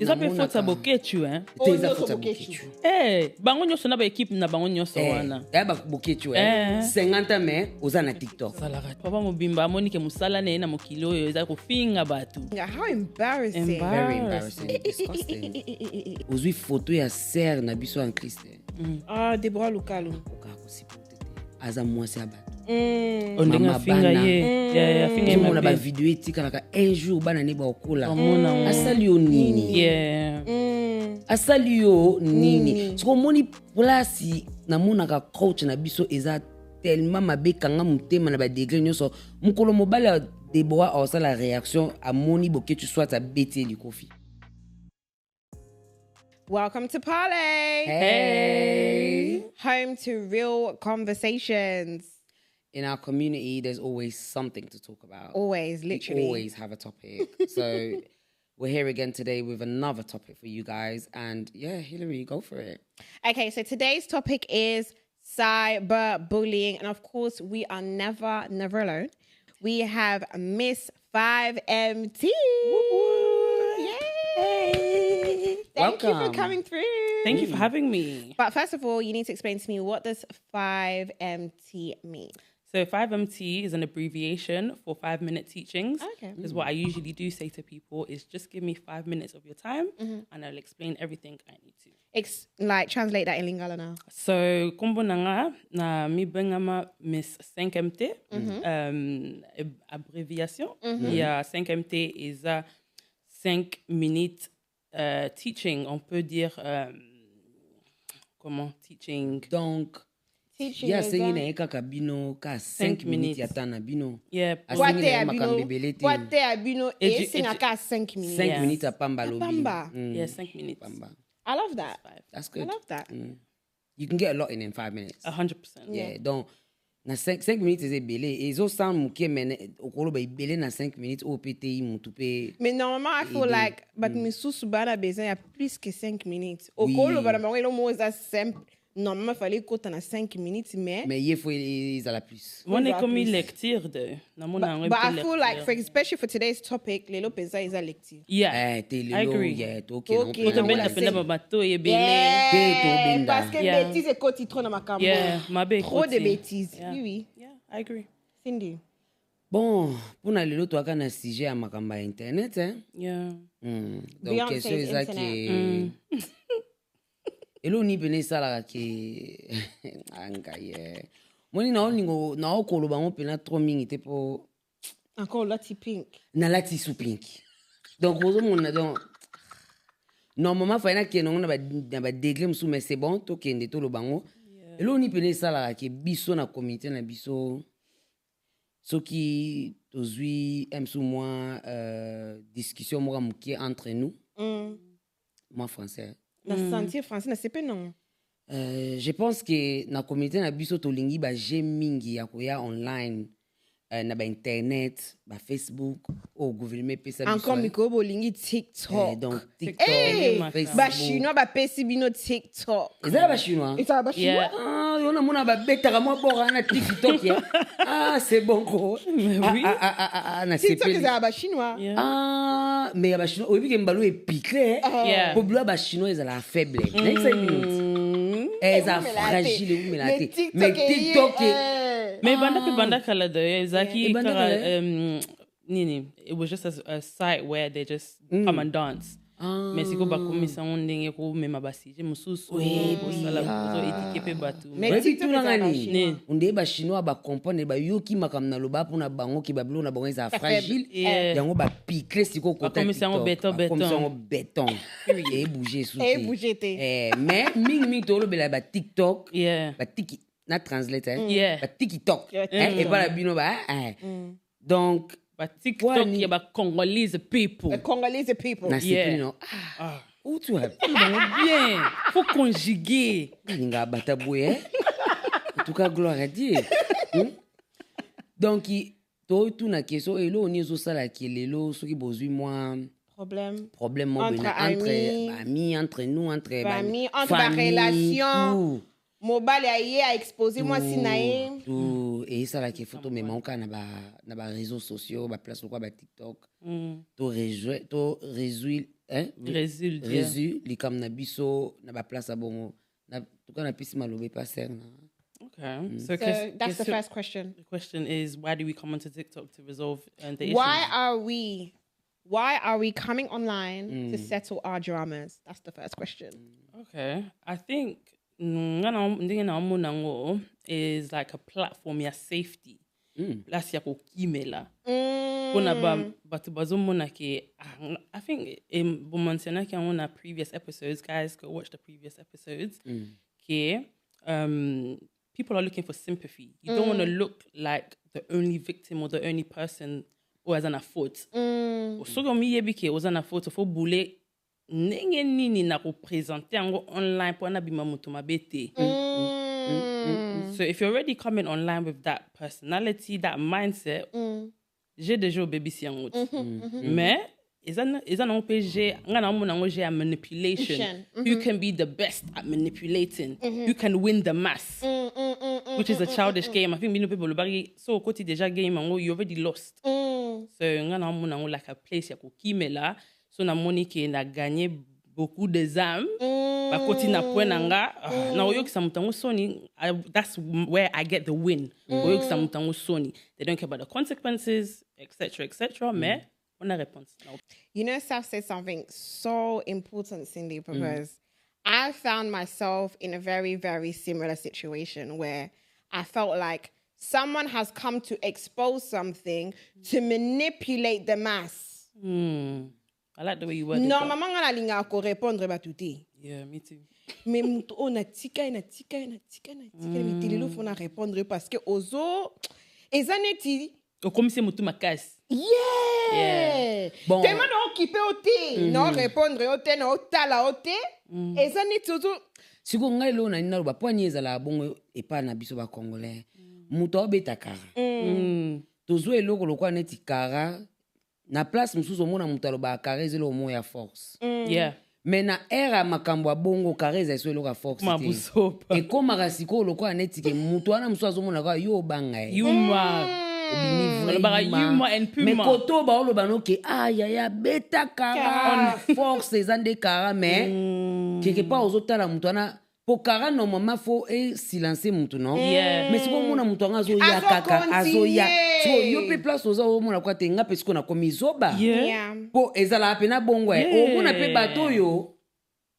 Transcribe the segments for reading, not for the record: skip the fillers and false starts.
Ils ont fait faute à boketu hein. Ils ont fait boketu. Eh, bango nyoso na ba équipe na bango nyoso wana. Ya ba boketu 50 mais oza na TikTok. Papa mobimba Monique musala na mokili oyo eza ko finga batu. How embarrassing. Very embarrassing. Disgusting. Ozwi photo ya sœur na biso en Christ. Ah, Deborah Lukalu. Aza mwasi ya batu. Ondinga finga ye. Ya finga ye. Mona ba video etika naka un jour bana ne ba okola. Asali yo nini. Yeah. Asali yo nini. Siko moni place na mona ka coach na biso eza tellement mabe kanga mutema na ba degré nyonso. Mukolo mobala Deborah a la réaction à moni boke tu sois ta bêtise du kofi. Welcome to Parlé. Hey. Home to real conversations. In our community, there's always something to talk about. Always, literally. We always have a topic. So we're here again today with another topic for you guys. And yeah, Hilary, go for it. Okay, so today's topic is cyberbullying. And of course, we are never alone. We have Miss 5MT. Yay! Thank you for coming through. Thank you for having me. But first of all, you need to explain to me, what does 5MT mean? So 5MT is an abbreviation for 5-minute teachings. Okay. Because what I usually do say to people is just give me 5 minutes of your time and I'll explain everything I need to. Like translate that in lingala now. So kombo nanga na mi bengama Miss 5MT abbréviation. Yeah, 5MT is a 5 minutes teaching. On peut dire comment teaching. Donc teaching ya sengi na eka kabino ka 5 minutes ya tana bino. Yeah. Wate abino e singa ka 5 minutes. 5 minutes a pamba lobi. Yeah, 5 minutes. Pamba. I love that. That's good. I love that. You can get a lot in 5 minutes. 100%. Yeah. Donc na 5 minutes is belé. Ezo san muke men okolo ba belé na 5 minutes o PTI mutupe. Mais normalement I feel like but mi susu bana besoin ya plus que 5 minutes. Okolo bana bango elo mo za simple. Normalement, il fallait qu'on ait 5 minutes, mais il faut ils à la plus. On est comme une lecture de. But I feel like, especially for today's topic, les lopes is a lecture. Yeah, I agree. Yeah, okay. Parce que bêtises et côté trop dans ma caméra. Yeah, ma bête. Trop de bêtises. Oui. Yeah, I agree. Cindy. Bon, pour nous les autres, on a un sujet à ma caméra internet, hein. Yeah. Donc question est ça qui. Et là, on y pense ça là qui angaye. Moi ni na okolo ba on pena trop mingi pour encore là ti pink. Na la ti sou pink. Donc ozo mon donc normalement fa na ki na ba degré msou mais c'est bon to kende to lo bango. Et là on y pense ça là qui biso na comité na biso ce qui tozui msou moi discussion moi mukie entre nous. Moi français. Na sentir français, c'est pas non. Je pense que na communauté na biso to lingi ba mingi ya koya online na ba internet, ba Facebook, au gouvernement pesa biso. Encore miko bo lingi TikTok. Donc TikTok, Facebook. Ba chinois ba pesi bino TikTok. Ezala ba chinois. Ezala ba chinois. Ah, yona mona ba betaka mo bora na TikTok ya. Ah, c'est bon ko. Oui. Na TikTok ezala ba chinois. Ah, mais ba chinois, obi ke mbalo epiclé. Pour bloa ba chinois ezala faible. Next minute. Eza fragile ou melate. Mais TikTok mais banda kala de Zaki nini, it was just a site where they just come and dance. Mais si ko ba komisa ondenge ko mema basije mususu ko sala ko etikepe Batu. Mais TikTok ngani onde ba chinois ba comprendre ba yoki makam na loba pona bango ki ba bilo na bango eza fragile yango ba piquer siko ko ta komisa ngo béton et bouger sous mais mingi to lo bela ba TikTok ba tiki na translate ba TikTok et pas la bino ba donc TikTok, il y a Congolese people. The Congolese people. Où tu as bien. Faut conjuguer. En tout cas, gloire à Dieu. Donc, tout na question et là on est au sala qui est là ceux qui besoin moi problème entre amis entre nous entre amis entre relations mobile a exposé moi sinae tout et ça là qui photo mais manque na ba réseaux sociaux ba place quoi ba TikTok to résoudre résu likam na biso na ba place bongo na tuka na pisi malobe pas serna. Okay. So that's the first question. The question is, why do we come onto TikTok to resolve the issue? Why are we coming online to settle our dramas? That's the first question. Okay. I think is like a platform ya safety. Place ya kokimela. Batu bazomona ke I think mentioned ke on previous episodes, guys go watch the previous episodes. Okay. People are looking for sympathy. You don't want to look like the only victim or the only person who has an fault. So mi yebike was an fault for boule nenge nini na representer ango online pour na bima mutu mabete. So if you're already coming online with that personality, that mindset, j'ai déjà baby si en route. Mais is that non PG ngana mo nango j'ai manipulation. Who can be the best at manipulating? Who can win the mass? Which is a childish game. I think many people bari so koti déjà game ango you already lost. So ngana mo nango like a place ya ko kimela so na moni ke na gagné beaucoup des âmes. Ba koti na point nanga na oyo kisamutango soni that's where I get the win. Oyo kisamutango soni. They don't care about the consequences, etc. Mais on a réponse. You know, Saf said something so important, Syndie, because I found myself in a very, very similar situation where I felt like someone has come to expose something to manipulate the mass. I like the way you worded no, that. maman ngala linga ko répondre batuti. Yeah, me too. Mais on a tika mais tililo fona répondre parce que ozo ezaneti Comme c'est mutu makas. Yeah. Bon. Tellement non occupé au thé, non répondre au thé, non tala au thé. Ezaneti ozo siko ngai lo na nina ba poani ezala bongo epa na biso ba congolais. Mutu obeta kara. Tozo eloko lokwa neti kara. Na place mususu mona mutu aloba kara ezelo mo ya force. Yeah. Mais na era makambo ya bongo kara ezelo eloko force. Mabusopa. E koma rasiko lokwa neti ke mutu ana mususu azomona kwa yo banga. Yuma. Yuma and puma. Mais koto ba oloba no ke ya beta kara on force ezande kara mais quelque part ozotala mutu ana po kara normalement faut silencer mutu non. Mais siko mona mutu anga zo ya kaka azo ya. So yo pe place oza o mona kwa tenga pe siko na komizoba. Po ezala pena bongo o mona pe bato yo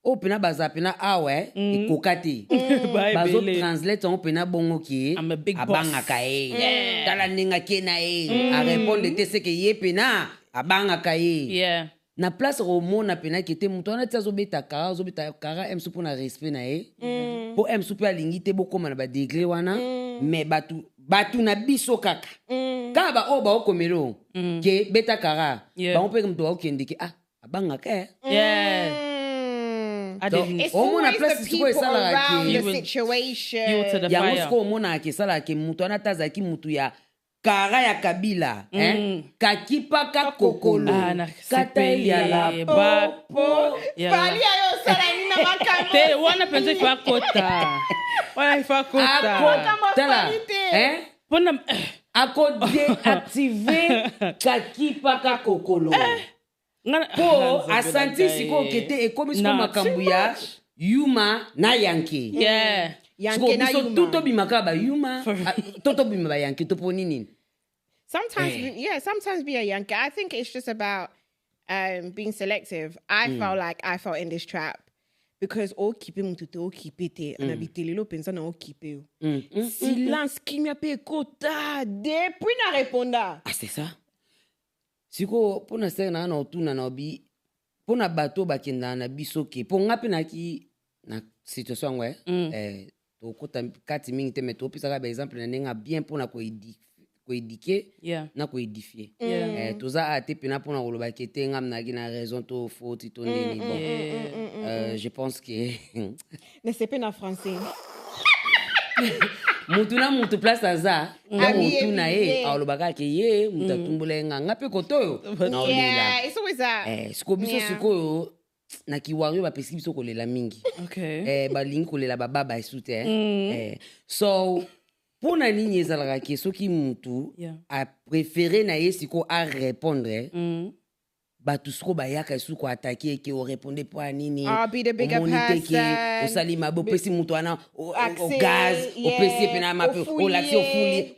o pena baza pena awe ikokati. Bazo translate on pena bongo ki abanga kae. Tala ninga kena a répondre te ce que ye pena abanga kae. Yeah. Na place o mona pena ki te mutu na tsazo beta kara em supo na respect na po em supo alingi te bokoma na ba degré wana mais batu na biso kaka. Kaba o ba okomelo ke beta kara ba on pe mto okende ke abanga ka. Yeah. It's always the people around the situation. Ya musko mona ke sala ke mutu ana tazaki mutu ya kara ya kabila kakipa ka kokolo kata ya la po Parlé ayo sala ni na makambo te wana penze fa kota wana fa kota tala pona ako deactiver kakipa ka kokolo po asanti siko kete ekomi siko makambo ya yuma na yanke yanke na yuma toto bimaka ba yuma toto bimaka ba yanke to poni nini. Sometimes be a yanke. I think it's just about being selective. I felt in this trap because all keeping to all keep it and abiteli lo pensa na all keep you. Silence kimia pe kota depuis na réponda. C'est ça. Siko pona sena na otuna na obi pona bato bakenda na biso ke po ngapi na ki na situation ngwe to kota kati mingi te meto pisa ka ba exemple na nenga bien pona ko éduquer na ko édifier toza ate pena pona ko loba ke te ngam na ki na raison to faute to nini bon je pense que ne c'est pas en français. Mutu na mutu place aza mutu na alobaka ke ye mutu atumbula nganga pe kotoyo na olela it's always that siko biso siko na kiwario ba pesi biso kolela mingi ba lingi kolela baba esute so pona nini ezalaka ke soki mutu a préféré na ye siko a répondre Batu soko bayaka esu ko attaquer ke o répondait pas nini. I'll be the bigger person. O sali mabo pesi mutu ana o gaz, o pesi pena ma o laxi o fuli.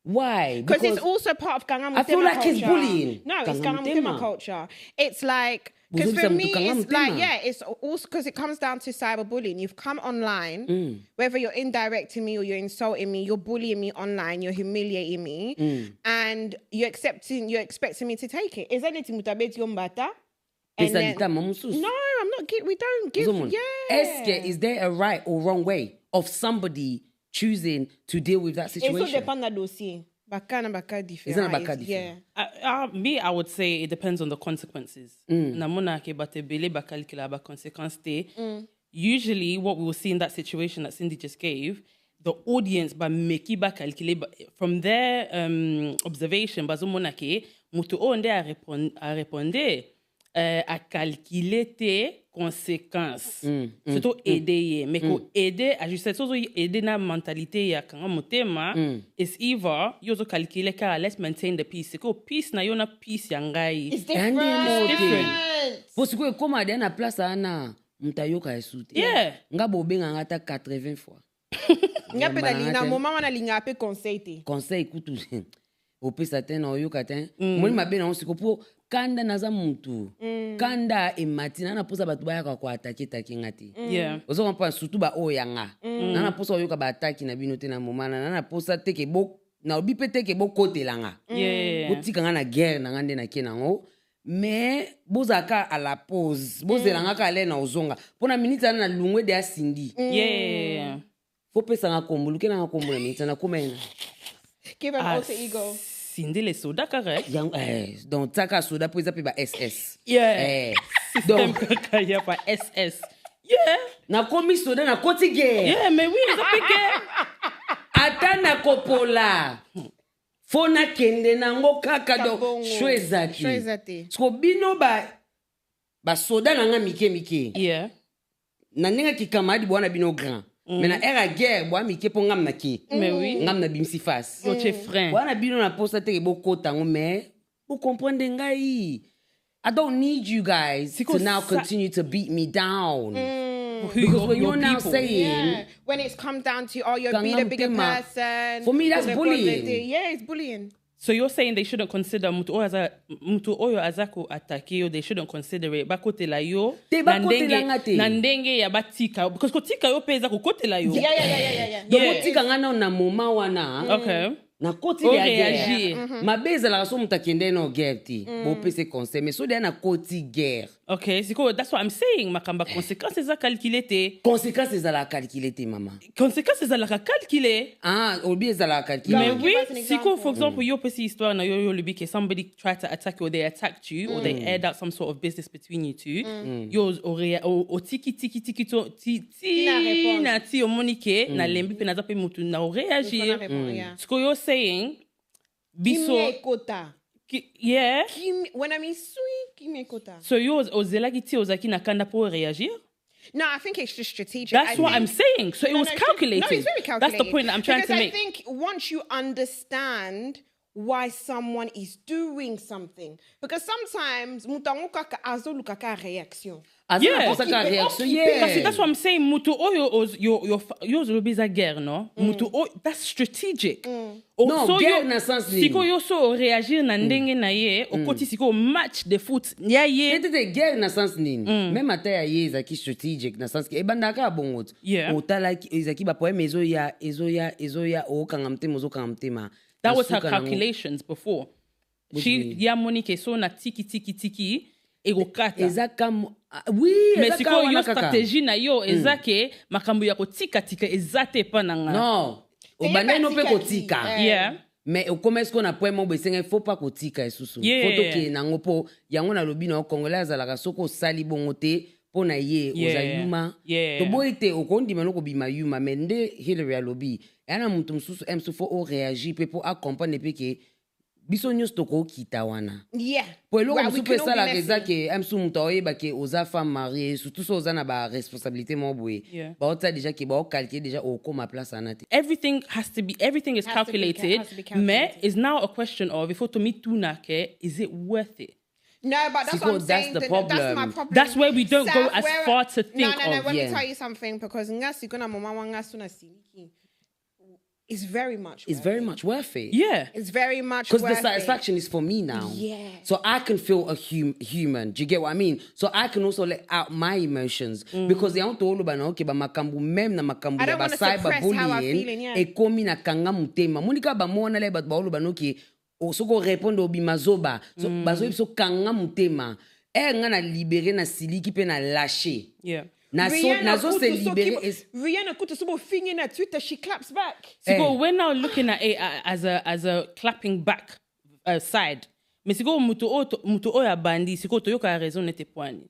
Why? Because it's also part of Gangnam I feel like culture. it's bullying. No, it's Gangnam culture. It's like, because for me, it's like, it's also because it comes down to cyberbullying. You've come online, whether you're indirecting me or you're insulting me, you're bullying me online, you're humiliating me, and you're expecting me to take it. Is anything mutabet yombata? No, I'm not. We don't give. Yeah. Is there a right or wrong way of somebody choosing to deal with that situation? It depends on the dossier. Yeah. Me, I would say it depends on the consequences. Usually, what we will see in that situation that Syndie just gave, the audience, from their observation, mutu onde a répondre, à calculer tes conséquences. Surtout aider, mais aider, ajuster, aider na mentalité ya kanga mutema, is either, yozo calculer ka, let's maintain the peace. Siko peace na yona peace yangai. It's different. Parce comme à na place ana, mutayoka esute. Yeah. Nga bobenga ngata 80 fois. Nga pedali na moment wana linga ape conseil. Conseil kutu. Opesa tena oyoka tena. Moni mabena on siko po kanda naza mutu. Kanda emati nana posa batu bayaka kwa atake ngati. Yeah. Ozo kompa surtout ba oyanga. Nana posa oyoka ba ataki na bino tena momana nana posa teke bo na obi pe teke bo kote langa. Yeah. Botika nga na guerre na ngande na kenango. Mais bozaka à la pause. Bozelanga ka ale na ozonga. Pona minute na lungwe de Syndie. Yeah. Faut pesa nga kombulu kena nga kombulu minute na komena. Give an alter ego. Syndie les soda correct. Donc taka soda pour ça ba SS. Yeah. Donc kaka ya pa SS. Yeah. Na komi soda na koti guerre. Yeah, mais oui, ça pique. Ata na kopola. Fona kende nango kaka do shwezati. Sko bino ba soda nanga mike. Yeah. Na nenga kikamadi bwana bino grand. Mais na era guerre bwa mike po ngam na ki. Mais oui. Ngam na bimsi face. Yo che frein. Bwana bino na posta te bo kotango mais vous comprendre ngai. I don't need you guys to now continue to beat me down. Because what you're now saying, when it's come down to, you're being a bigger person. For me, that's bullying. Yeah, it's bullying. So you're saying they shouldn't consider mutu oyo azako atake, or they shouldn't consider it. Bakote la yo. Nandenge ya batika. Because kotika yo peza kote la yo. Yeah. Donc tika ngana na moma wana. Okay. Na koti ya guerre. Mabeza la so mutakende no guerre ti. Bo pese conseil. Mais so de na koti guerre. Okay, that's what I'm saying. Makamba conséquences za calculer te. Conséquences za la calculer te mama. Conséquences za la calculer. Obi za la calculer. Mais oui, siko for example, yo pesi histoire na yo lubi ke somebody tried to attack you or they attacked you or they aired out some sort of business between you two. Yo o tiki to na ti o monike na lembi pe na zape mutu na o réagir. Siko yo saying biso yeah. When I mean sweet, give me quota. So yours ozelagiti ozaki na kanda po réagir? No, I think it's just strategic. That's what I'm saying. So it was calculated. No, it's very calculated. That's the point that I'm trying to make. Because I think once you understand why someone is doing something, because sometimes mutanguka ka azoluka ka reaction. Yeah, that's what I'm saying. Mutu oyo yo zolobiza guerre, no? Mutu oyo, that's strategic. No, guerre na sens ni. Siko yo so réagir na ndenge na ye, okoti siko match the foot. Ya ye. Tete guerre na sens ni. Même ata ya ye zaki strategic na sens ki ebandaka bongot. Otala zaki ba poème ezoya o kangamtema zo kangamtema. That was her calculations before. She ya monike so na tiki ego kata. Oui, mais siko yo stratégie na yo ezake makambo ya kotika ezate pa nanga. No. Obane no pe kotika. Yeah. Mais au commerce qu'on a point mo besenga faut pas kotika esusu. Photo ke nango po yango na lobi na congolais azalaka soko sali bongote po na ye ozayuma. To boite okondi manoko bima yuma mende Hilary alobi. Yana mutu msusu emsu fo o réagir pe po accompagner pe ke biso nyos toko kita wana. Yeah. Po elo comme super ça la reza ke emsu mutu oyeba ke oza femme mariée surtout so oza na ba responsabilité mo boye. Ba ota déjà ke ba o calculer déjà o koma place anate. Everything is calculated. Mais is now a question of if to me tuna ke is it worth it? No, but that's what I'm saying. That's the problem. That's my problem. That's where we don't go as far to think no, of. Let me tell you something, because it's very much worth it. Yeah. It's very much worth it. Because the satisfaction is for me now. Yeah. So I can feel a human. Do you get what I mean? So I can also let out my emotions. Because they don't all about okay, but makambu mem na makambu ya cyberbullying. E komi na kanga mutema. Monika ba mona le bat ba all about okay. So go répondre au bimazoba. So bazo so kanga mutema. Nga na libéré na siliki pe na lâché. Yeah. Rien écoute so finger na Twitter, she claps back. So we're now looking at it as a clapping back side. Mais si go mutu oya bandi, si go toyoka raison n'était point.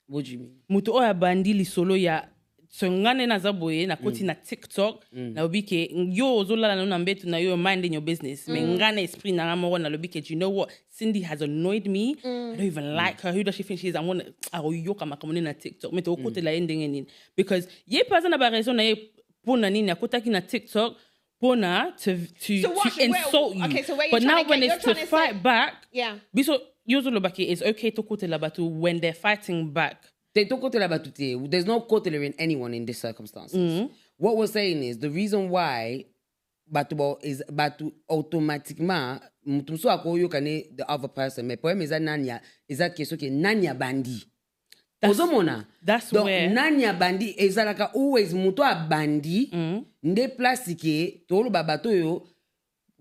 What do you mean? Mutu oya bandi li solo ya so ngane na zaboye na koti na TikTok na obike yo zola na nambetu na yo minding your business. Me ngane esprit na ngamo na lobike. You know what? Syndie has annoyed me. I don't even like her. Who does she think she is? I want to yoka makamoni na TikTok. Me to okote la ending in because ye person ba raison na ye pona nini akota ki na TikTok pona to insult you. Okay, so where but now when it's to fight fight back, yeah. Biso yozo lobake it's okay to kote la Batu when they're fighting back. There's no tolerating anyone in these circumstances. What we're saying is the reason why Batu is Batu automatiquement mutumso akoyo kane the other person. Mais poème is nanya is that keso ke nanya bandi. That's donc, where nanya bandi ésalaka always muto a bandi nde plastique tolo babato yo.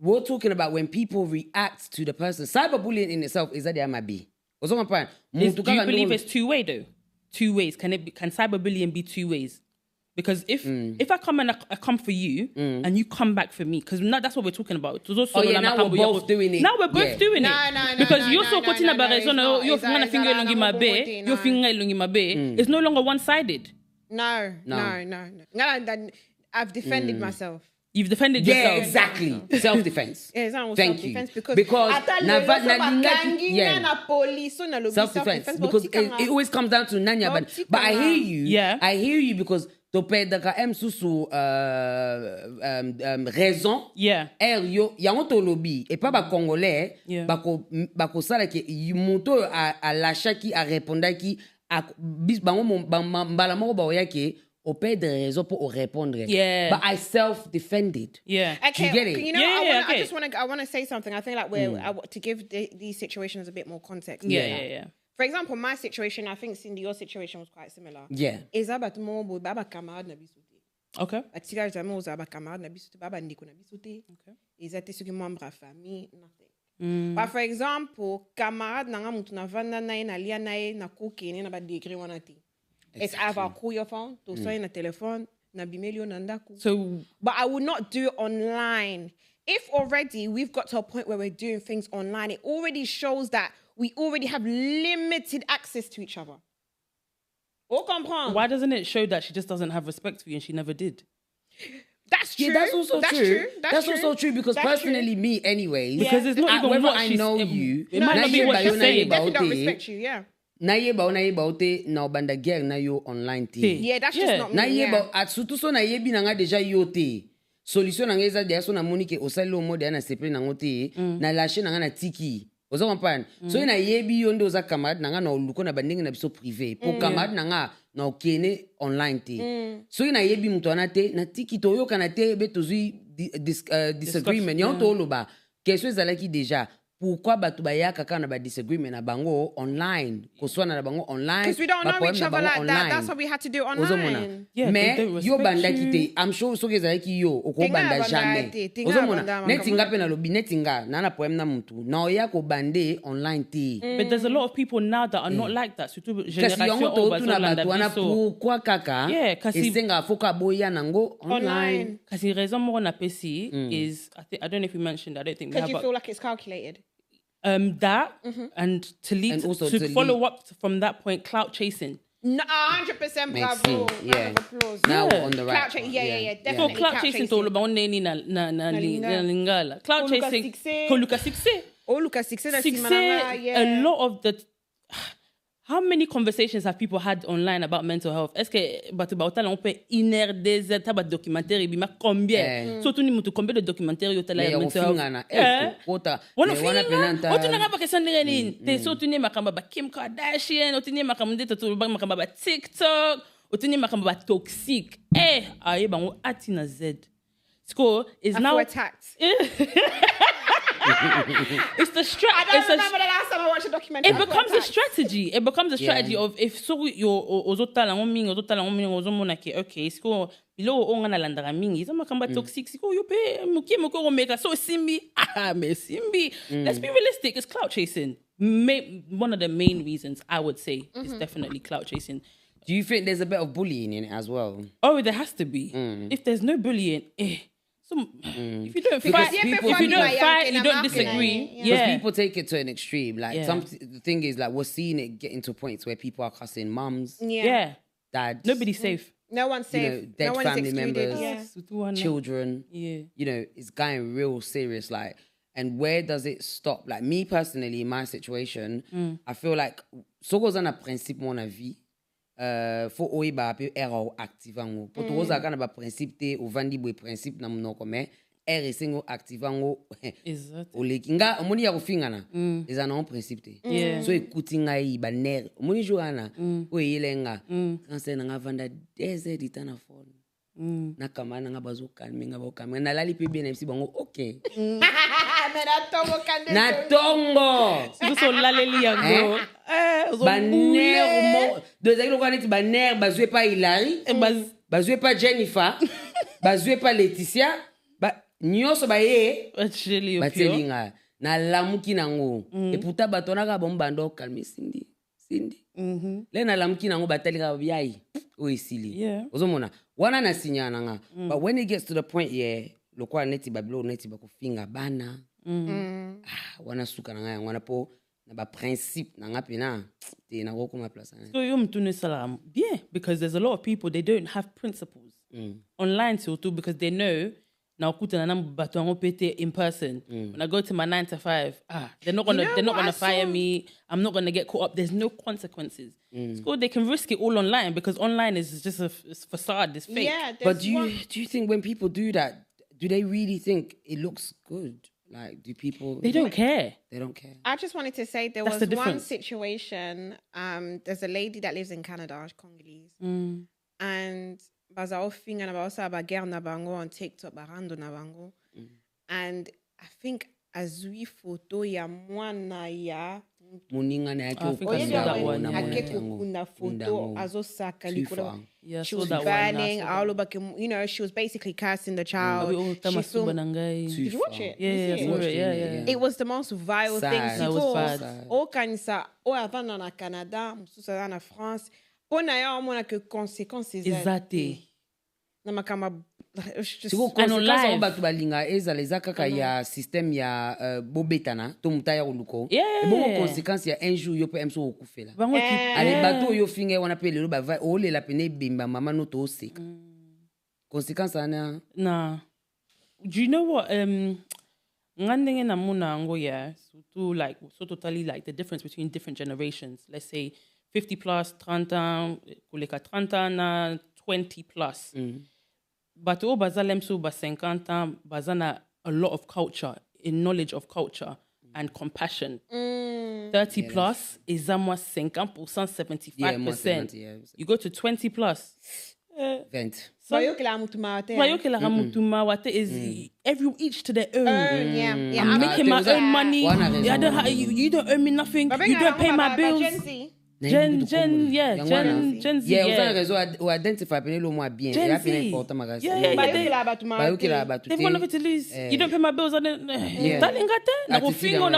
We're talking about when people react to the person. Cyberbullying in itself is that they might be. Do you believe it's two-way though? Two ways. Can cyberbullying be two ways? Because if I come and I come for you and you come back for me, because now that's what we're talking about. Now we're both doing it. Now we're both doing it. No, because you're so cutting about your finger along in my bay, your finger along in my bay. It's no longer one-sided. No. I've defended myself. You've defended yourself. Yeah, exactly. Self-defense. Yeah, it's Thank self-defense you. because self-defense. Because it always comes down to nanya. But I hear you. Yeah. I hear you because to pay the sous raison. Yeah. Yo yango lobby et pas ba congolais. Bako sala ke muto a lâcha qui a répondu qui a bis bango mbala moko ba oyake. Au pay de raison pour répondre. Yeah. But I self-defended. Yeah. Okay. You get it? You know, I want to say something. I think like to give these situations a bit more context. Yeah. For example, my situation, I think Syndie, your situation was quite similar. Yeah. Is about more baba camarade na bisote. Okay. Tika jamais aux baba camarade na bisote baba ndiko na bisote. Okay. Ils étaient sur membre famille nothing. But for example, camarade nanga mutu na vanda na na lia na kokene na ba degree wana ti. It's either call your phone, to sign a telephone, na bimelio nandaku. So, but I will not do it online. If already we've got to a point where we're doing things online, it already shows that we already have limited access to each other. Why doesn't it show that she just doesn't have respect for you and she never did? That's true. Yeah, that's also true. That's also true because personally, me anyways. Because it's not even whether what I know you. It might not be what she's saying. Definitely don't respect you, yeah. Na yeba te na obanda guerre na yo online te. Yeah, that's just not me. Na yeba surtout so na yebi na nga deja yo te. Solution na nga eza dia so na monike osali lo mode na seple na ngote na lâcher na nga na tiki. Oza comprendre? So na yebi yo ndo za camarade na nga na oluko na bandenge na biso privé. Pour camarade na nga na okene online te. So na yebi muto na te na tiki to yo kana te be tozui disagreement. Yon to loba. Question ezalaki deja. Pourquoi batu bayaka kana ba disagreement na bango online koswana na bango online because we don't know each other like that. That's why we had to do it online. Yeah, mais yo banda kite I'm sure so geza ki yo oko banda jamais ozomona netinga pe na lobi netinga na poem na mutu na oya ko bande online te. But there's a lot of people now that are not like that. Surtout génération Obazolanda. Pourquoi kaka? Yeah, kasi esenga foka boya nango online. Kasi raison mo na pesi is I don't know if you mentioned. I don't think because you feel like it's calculated. That and to lead and also to follow up from that point, clout chasing. No, 100% bravo. Yeah. Now on the right. Yeah, definitely. So clout chasing to all about neni na lingala. Clout chasing. Ko Luka 6. Oh, Luka 6. A lot of the how many conversations have people had online about mental health? Est-ce que Batu on peut des tabac documentaire et bima combien? Surtout ni mutu combien de documentaires yo tala mental health. On n'a pas question de rien. T'es surtout ni makamba ba Kim Kardashian, ou ni makamba de tout makamba ba TikTok, ou ni makamba ba toxique. Aye bango atina Z. Score is now attacked. It's the strategy. I don't remember the last time I watched a documentary. It becomes a strategy. It becomes a strategy of if so yo ozotala ngoming ozomona okay siko below ongana landara mingi zama kamba toxic siko yo pe mukie moko make so simbi me simbi. Let's be realistic. It's clout chasing. One of the main reasons I would say is definitely clout chasing. Do you think there's a bit of bullying in it as well? Oh, there has to be. If there's no bullying, if you don't fight, you don't disagree. Because people take it to an extreme. Like the thing is, like we're seeing it getting to points where people are cussing mums, dads. Nobody's safe. No one's safe. You know, dead family members, children. Yeah. You know, it's getting real serious. Like, and where does it stop? Like me personally, in my situation, I feel like so goes on a principe mon avis. Faut oiba pe error activango pour tous ça kana ba principe te o vandi bo principe na mnoko me er singo activango o lekinga omoni ya kufingana eza na principe te so ekutinga yi ba ner omoni joana o yelenga kanse na vanda desert itana phone na kama na bazo kalme nga ba kalme na lali pe bien MC bango okay na tongo so laleli yango baner deux aïeux qu'on est baner bazoué pas Hilary bazoué pas Jennifer bazoué pas Laetitia nyonso ba ye batelinga na lamuki nango et pourtant batonaka bombando calmer Syndie le na lamuki nango batelinga biai o isili ozomona wana na sinyana nga but when it gets to the point lokwa neti bablo neti bakufinga bana wana suka nanga wana po na ba principe nanga pena te na go kuma place so you mtune salam bien because there's a lot of people they don't have principles online too because they know now kutana na Batu ngopete in person when I go to my 9 to 5 they're not gonna fire me, I'm not gonna get caught up, there's no consequences. So they can risk it all online because online is just a facade, it's fake. But do you think when people do that, do they really think it looks good? Like, do people... They don't care. They don't care. I just wanted to say there was one situation, there's a lady that lives in Canada, Congolese, and bazao finga na baosa ba guerre na bango on TikTok barando na bango, and I think azui photo ya mwana ya muninga na yake kuna photo azosaka likolo. She was banning all over, you know, she was basically cursing the child. She filmed, did you watch it? Yeah. It was the most vile thing. That was bad. Au Canada, au avant na Canada, mususa na France, pona ya mona que conséquences exactly. Na makama conséquences batu balinga ésalaka ka ya système ya bobetana to mutaya uluko et bon conséquences ya un jour yo pe emso okufela ale bato yo finge wana pe lelo ba va o le la pene bimba mama no to sek conséquences ana na do you know what ngandenge na muna ngo so totally like the difference between different generations, let's say 50 plus 30 ans kuleka 30 ans 20 plus but o bazalem so ba 50 ans bazana a lot of culture, in knowledge of culture and compassion. 30 plus is almost 50%, 75%. You go to 20 plus 20. So is each to their own. I'm making my own money. You don't owe me nothing. You don't pay my bills. Gen Z. Ou identify penelo moi bien. Gen Z. They want nothing to lose. You don't pay my bills. And you know what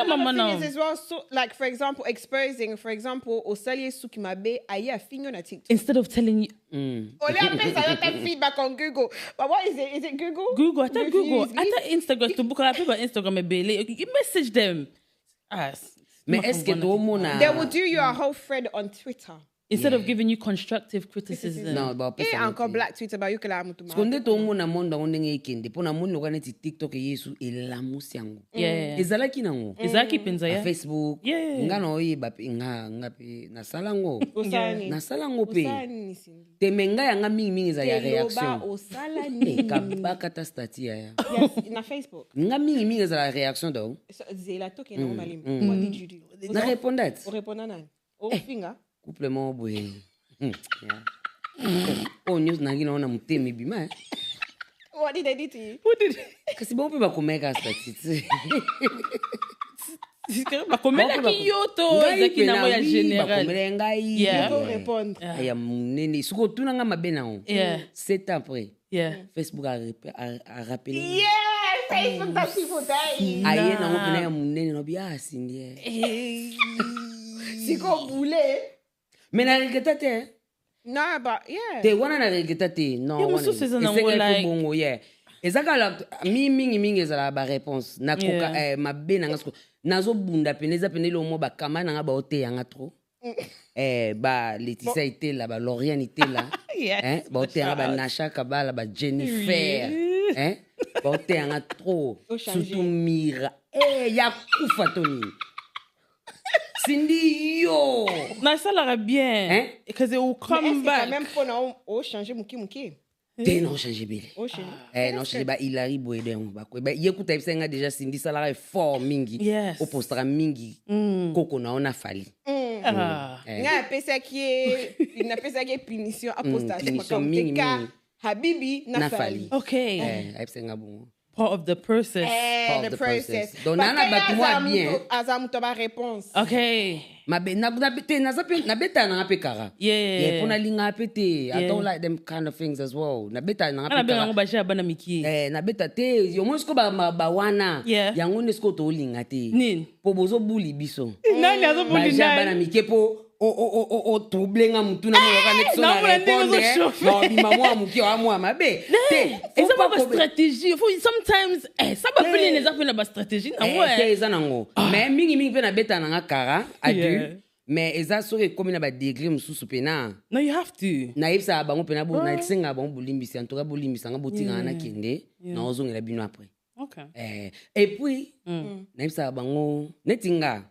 the thing is as well, so like for example, exposing, Osalie Sukimabe aya fingo na TikTok. Instead of telling you feedback on Google. But what is it? Is it Google? Google. I thought Instagram to book a people Instagram you message them. Mais est-ce que they will do you a whole thread on Twitter. Instead of giving you constructive criticism. Non, bah, Et encore black Twitter, bah, you que la mutu. Parce qu'on est au monde à monde on est kende. Pour na monde lokane ti TikTok yesu elamusi yango. Yeah. Ezalaki nango. Ezalaki penza ya. Facebook. Yeah. Ngano oyeba pe nga pe na salango. Osani. Na salango pe. Osani Cindy. Te menga yanga mingi za ya réaction. Osala Kabaka ta stati ya. Yes, na Facebook. Nga mingi za la réaction do. Zela toke na malim. What did you do? Na répondait. O répondre nan. O finger. Couplement boy. Oh news nangi na ona mutemi bima. What did they do to you? Kasi bon pe ba komeka stati. Bakomela ki yoto ezaki na ya général. Bakomela ngai. Yeah. Faut répondre. Ya munene. Suko tuna nga mabena on. Yeah. 7 ans après. Yeah. Facebook a rappelé. Yeah, Facebook that people die. Aye na ngopena ya munene no bia Syndie. Siko boule. Mais na regretta te. No, but yeah. Te wana na regretta te. Non. Yeah, musu seza na ngo like. Bongo yeah. Ezaka la mingi ezala ba réponse. Na koka mabena nga suko. Nazo bunda peneza penelo mo ba kama na nga ba ote yanga trop. Ba Laetitia était là, ba Lauriane était là. Yes. Ba ote yanga ba Nasha Kabala, ba Jennifer. Ba ote yanga trop. Surtout Mira. Ya kufa Tony. Syndie yo. Na ça l'aura bien. Because it will come back. Même pour nous changer muki. Te non changer belle. Non changer ba Hilary boede on ba ko. Ba yekuta bisenga déjà Syndie sala est fort mingi. Yes. O postera mingi. Koko na ona fali. Nga pesa qui punition apostage mingi. Habibi na fali. Okay. Bisenga bon. Part of the process. Part of the process. Donc nana bat moi bien. Azamuto ba réponse. Okay. Na beta na pe kara. Yeah. Pona linga pete. I don't like them kind of things as well. Na beta na pe Ana kara. benga baje bana miki. Na beta te yo mo sko ba wana. Yango ne sko to linga te. Nin. Po bozo buli biso. Nani azo buli nani. Bana miki po o trouble mutu na mo yoka next na répondre. No bi mamo amuki o amwa mabe. Te. It's about a strategy. Sometimes ça va plus les affaires na stratégie na ouais. Te eza nango. Mais mingi pe na beta na kara adu. Mais eza sore comme na ba degré mususu pena. No, you have to. Na yebisa bango pena bo na tsenga bango bolimbisi en tout cas bolimbisa nga botinga na kende na ozongela bino après. Okay. Et puis na yebisa bango netinga.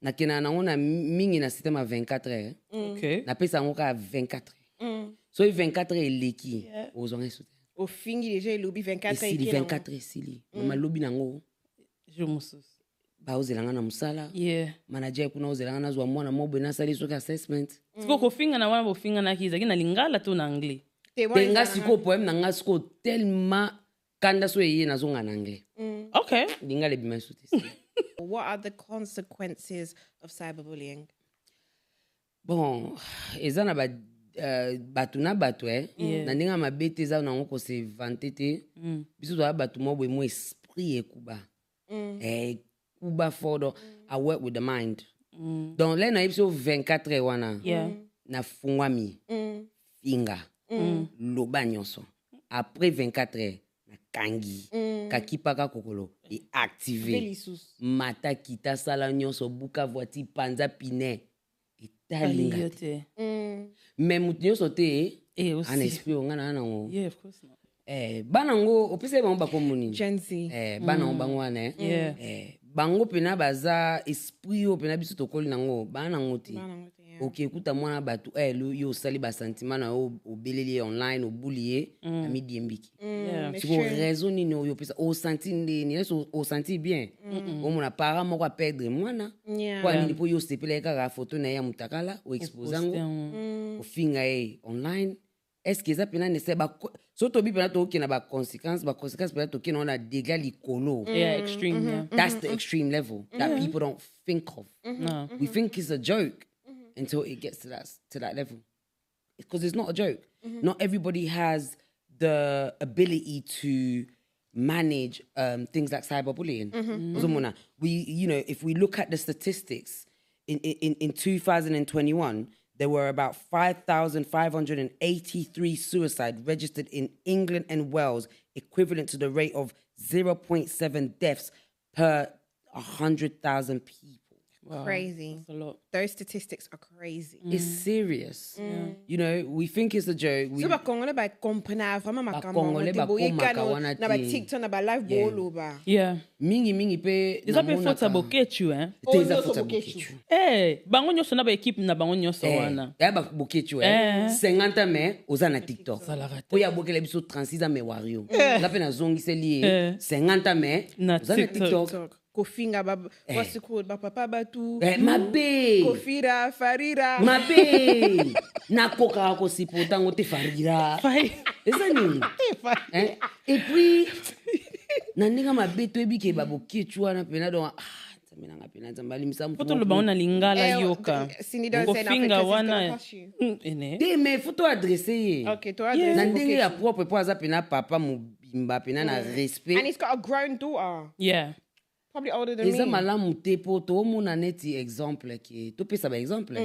Na kena na ngona mingi na système à 24 heures. Okay. Na pesa ngo ka 24 heures. So 24 heures leki ozonga soute. Au fingi déjà lobi 24 heures. Sili 24 heures sili. Mama lobi nango. Je musus. Ba ozelanga na musala. Yeah. Manager kuna ozelanga na zwa mwana mobo na sali soka assessment. Siko ko finga na wana bo finga na kiza kina lingala to na anglais. Tenga siko poème na nga siko tellement kanda so yeye na zonga na anglais. Okay. Lingala bima soute. What are the consequences of cyberbullying? Bon, ezana ba batu na batu na ndinga mabete za na ngoko se vantete. Biso to batu mo bo mo esprit ekuba. Kuba fodo I work with the mind. Donc là na episode 24 wana. Na fungwa mi. Finga. Loba nyonso. Après 24 heures na kangi. Kakipaka kokolo et activé. Mata kita sala nyonso buka voiti panza pine. Italinga. Mais mutinyoso te an esprit ngana nango. Yeah, of course not. Banango opese bango bakomuni. Gen Z. Banango bangwana bango pena baza esprit o pena biso tokoli nango banango te. Okay, kuta mwana batu yo sali ba sentiment na obeleli online obulier ami diembiki. Siko raison ni no yo pesa o senti ndeni eso o senti bien. O mona para moko perdre mwana. Kwa nini po yo sepele ka photo na ya mutakala o exposango. O finga online. Est-ce que ça pena ne se ba soto bi pena to na ba conséquences pena to na ona dégâts likolo. Yeah, extreme. That's the extreme level that people don't think of. No. We think it's a joke. Until it gets to that level, because it's not a joke. Not everybody has the ability to manage things like cyberbullying. If we look at the statistics in 2021, there were about 5,583 suicides registered in England and Wales, equivalent to the rate of 0.7 deaths per 100,000 people. Crazy. That's a lot. Those statistics are crazy. It's serious. You know, we think it's a joke. So ba Congolais ba comprendre vraiment Congolais ba komaka wana na ba te. TikTok na ba live bolo ba. Yeah. Mingi pe Ils appellent faut saboketu, hein. Teza fota bokechu. Eh, bango nyoso na ba équipe na bango nyoso wana. Ya ba bokechu 50 mais oza na TikTok. Oya bokela biso 36 mais wario. La pe na zongi seli 50 mais oza na TikTok. Kofinga ba what's it called ba papa Batu. Mabe. Kofira Farira. Mabe. Na koka ko sipota ngote Farira. Eza nini? Et puis na ndinga mabe to ebike ba bokechu wana pena don Minanga pena zambali misamu. Foto lo baona lingala yoka. Syndie don't say nothing because it's Te me foto adressé. Okay, to adresse. Na ndenge ya propre po aza pena papa mobimba pena na respect. And he's got a grown daughter. Yeah. Probably older than me. Eza malamu te po to mona neti exemple ke to pesa ba exemple.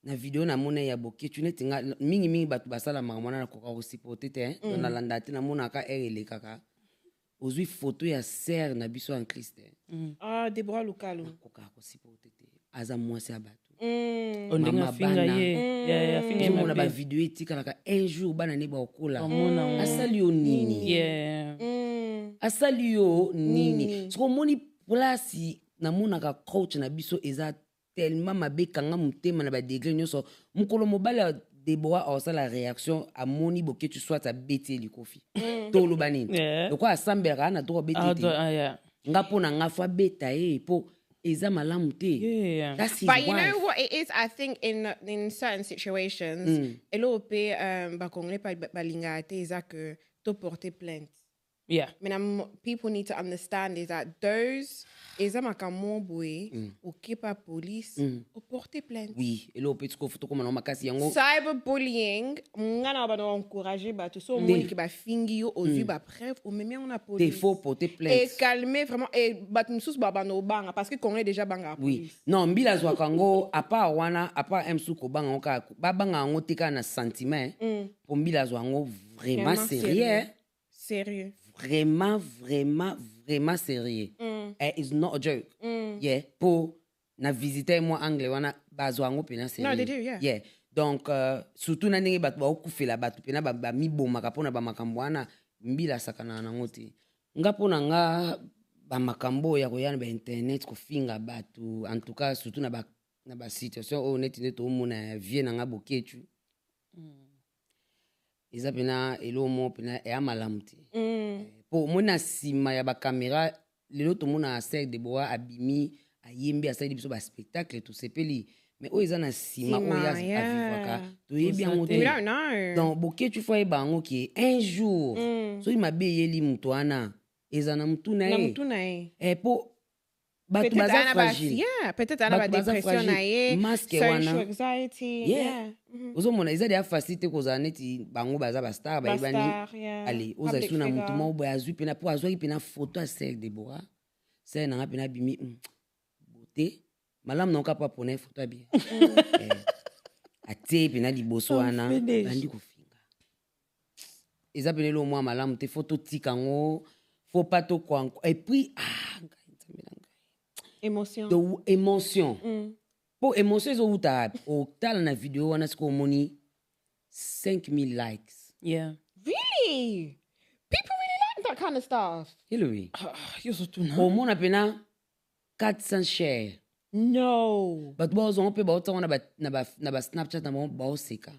Na video na mona ya bokechu neti mingi batu basala mangwana na koka ko supporter te don na landa te na mona ka ele kaka. Ozui photo ya sœur na biso en Christ. Ah, Deborah Lukalu. Koka ko supporter te. Aza mwasi abatu. Ondinga finga ye. Yeah, finga ye. Mona ba video Tika laka un jour bana ne ba okola. Asali yo nini. Yeah. Asali yo nini. So moni place na mona ka coach na biso eza tellement mabe kanga mutema na ba degré nyoso. Mukolo mobala Deborah a la réaction à moni boke tu sois ta bêté likofi. Tolo banini. Donc a sambera na droit bêté. Nga pona nga fa beta po eza malamu te. Yeah. But you know what it is, I think in certain situations, elo pe ba Congolais pa lingala te eza que to porter plainte. Yeah. I mean, people need to understand is that those is a boy ou kepa police ou porter plainte. Oui, et là peut photo comme on makasi yango. Cyberbullying, ngana ba encourager ba tout so moni ki ba fingi yo au vu ba preuve ou même on a police. Il faut porter plainte. Et calmer vraiment et ba msus ba no banga parce que Congolais déjà banga police. Oui. Non, mbila zwa kango à part wana à part msuko banga ka ba banga ngo tika na sentiment pour mbila zwa ngo vraiment sérieux. Sérieux. Vraiment sérieux. It's not a joke. Yeah. Pour na visiter moi anglais wana bazwango pena sérieux. No, they do, yeah. Yeah. Donc surtout na ndenge batu ba okufela batu pena ba miboma kapona ba makambo wana mbila sakana na ngoti. Nga pona nga ba makambo ya koyana ba internet ko finga batu en tout cas surtout na ba situation honnête to mona vie na nga boketu. Eza pena elomo pena e amalamti. Po mona sima ya ba caméra lelo to mona sec de boa abimi ayembi asali biso ba spectacle tout sepeli mais o eza na sima o ya avivaka to yebi an We don't know. donc boke tu foi bango ki un jour so il m'a yeli muto ana eza na mutu na ye po batu baza fragile. Yeah, peut-être ana ba dépression na ye, social anxiety. Yeah. Ozo mona eza dia facilité koza neti bango baza ba star ba ibani. Allez, oza suna mutu mo boya zui pena po azwa pena photo a Serge Deborah. C'est na pena bimi beauté. Malam na ka pa pona photo bien. Ate pena di boso ana bandi ko finga. Eza pena lo mo malam te photo Tika ngo faut pas to kwa et puis émotion. De émotion. Pour émotion, ils ont na vidéo, on a ce qu'on moni 5000 likes. Yeah. Really? People really like that kind of stuff. Hilary. You're so too Au moins, on a pena 400 shares. No. But bon, on peut ba na ba Snapchat na ba oseka.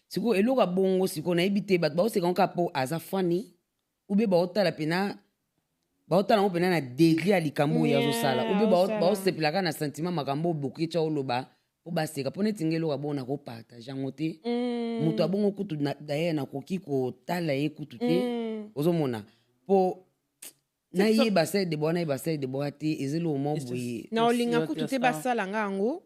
Siko eloka bongo siko na ibite but ba oseka on ka po aza funny. Ube ba otala pena baotala ngo pena na degré ya likambo ya zosala ube baosepelaka na sentiment makambo boki tya oloba po baseka po neti ngelo ka bona ko partage yango te moto abongo kutu daye na koki kotala ye kutu te ozomona po na ye basele de bona ye basele de bona te ezelo mo boye na olinga kutu te basala ngango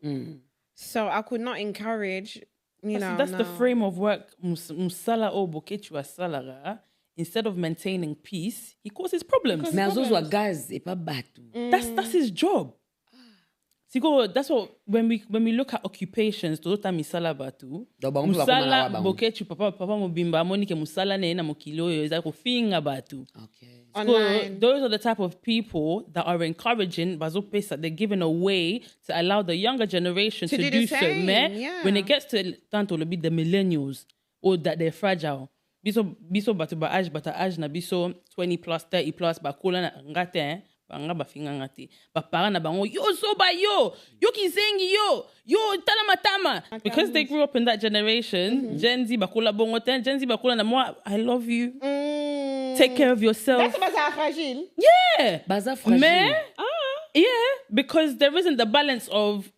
so I could not encourage that's the frame of work musala o bokechu asala. Instead of maintaining peace, he causes problems. Mais azozwa gaz et pas batu. That's his job. Siko, that's what when we look at occupations, tota misala batu. Musala bokechu papa mobimba monike musala ne na mokilo yo izako finga batu. Okay. So those are the type of people that are encouraging bazo pesa. They're giving a way to allow the younger generation to do so. When it gets to tanto lo be the millennials or that they're fragile. Biso batu ba age bata age na biso 20 plus 30 plus ba kola na ngate banga ba finga ngati ba para na bango yo so ba yo ki-songi yo tala matama because they grew up in that generation. Gen Z ba kola bongo ten Gen Z ba kola na moi I love you. Take care of yourself. That's baza fragile. Yeah. Baza fragile. Yeah, because there isn't the balance of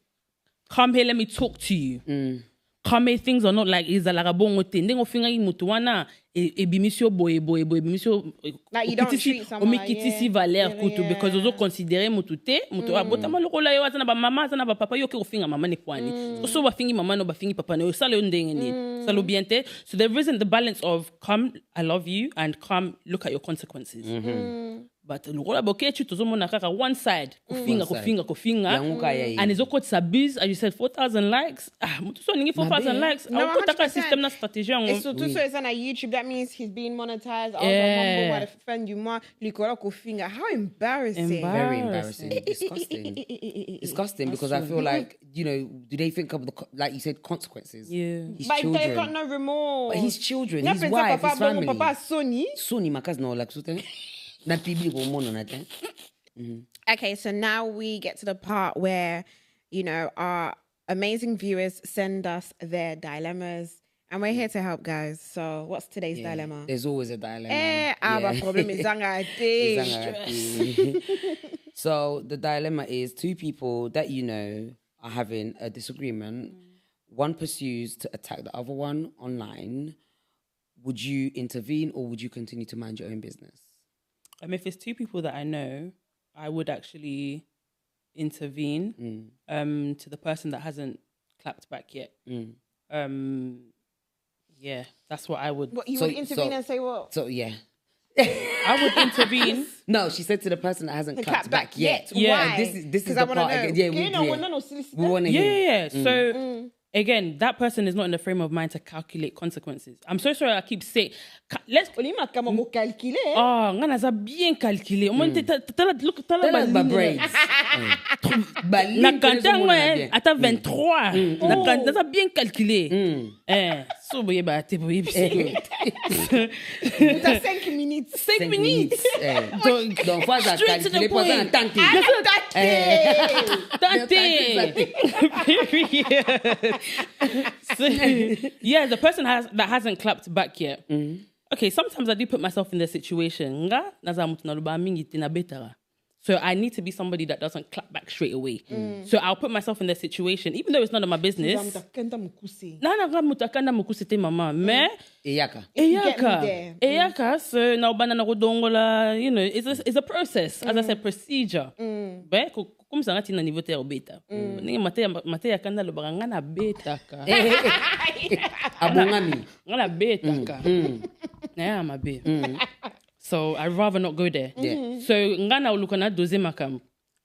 come here, let me talk to you. Come here, things are not like ésalaka bongo te. Ndengo finga mutuana e bimisio boy bimisio. Like you don't treat someone like because ozo considere mutute mutu abota maloko la yo atana ba mama atana ba papa yo ke ofinga mama ne kwani. So ba fingi mama no ba fingi papa no salo ndenge ni. Salo biente. So there isn't the balance of come I love you and come look at your consequences. But lokola bokechu tozomona kaka one side kofinga and it's okay to abuse as you said 4,000 likes mutu so ningi 4,000 likes au kutaka system na strategy ngo so tout ça is on YouTube that means he's being monetized I defend you more likola kofinga how embarrassing. Very embarrassing. Disgusting because I feel like do they think of the like you said consequences? His but children. they've got no remorse. But his children, his wife, his family. Papa Sony makas no like something. Okay, so now we get to the part where, our amazing viewers send us their dilemmas. And we're here to help, guys. So what's today's dilemma? There's always a dilemma. Problem is So the dilemma is two people that are having a disagreement. One pursues to attack the other one online. Would you intervene or would you continue to mind your own business? If it's two people that I know, I would actually intervene to the person that hasn't clapped back yet. Yeah, that's what I would. What, you would intervene and say what? So, yeah. I would intervene. No, she said to the person that hasn't clapped back yet. Yeah. Why? This is the part. Again, we want to hear. Yeah. So... Again, that person is not in the frame of mind to calculate consequences. I'm so sorry I keep saying... Let's... ngana za bien calculé. Tala my braids. La kantangwe, ata 23. La kantangwe za bien calculé. So, boye ba, te boye bise. T'as 5 minutes. 5 minutes. Donc, fois à calculer, pas ça, tante. So, yeah, the person that hasn't clapped back yet. Okay, sometimes I do put myself in the situation. So I need to be somebody that doesn't clap back straight away. So I'll put myself in the situation, even though it's none of my business. Eyaka. So now banana godongola, it's a process. As I said, procedure. Comme ça ngati na niveau te beta. Ningi mate yakanda lo baganga beta ka. Abongami. Ngala beta ka. Yeah, my babe. So I'd rather not go there. So ngana ulukana doze makam.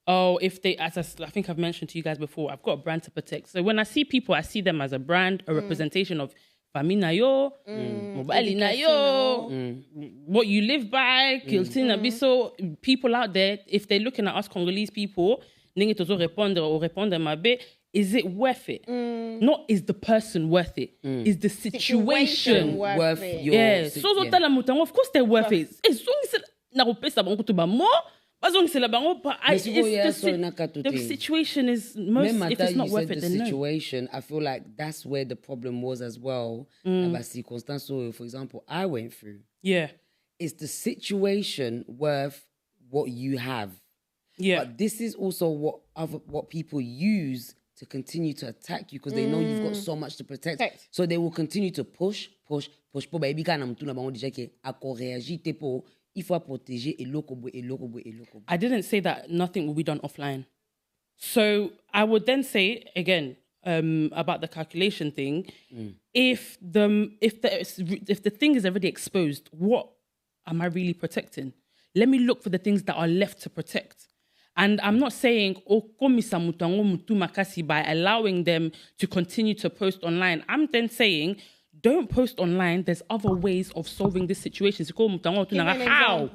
Oh, if they, as I think I've mentioned to you guys before, I've got a brand to protect. So when I see people, I see them as a brand, a representation of famina yo, mobile na yo, what you live by, kiltina biso. People out there, if they're looking at us Congolese people, ningi tozo répondre mabe, is it worth it? Not is the person worth it? Is the situation worth it? Yeah. Of course they're worth it. As long as the situation is most. If it's not worth it, then situation. I feel like that's where the problem was as well. So, for example, I went through. Yeah. Is the situation worth what you have? Yeah. But this is also what people use to continue to attack you because they know you've got so much to protect. So they will continue to push. I didn't say that nothing will be done offline. So I would then say again about the calculation thing. If the thing is already exposed, what am I really protecting? Let me look for the things that are left to protect. And I'm not saying, komisa mutango mutu makasi by allowing them to continue to post online. I'm then saying, don't post online. There's other ways of solving this situation. How?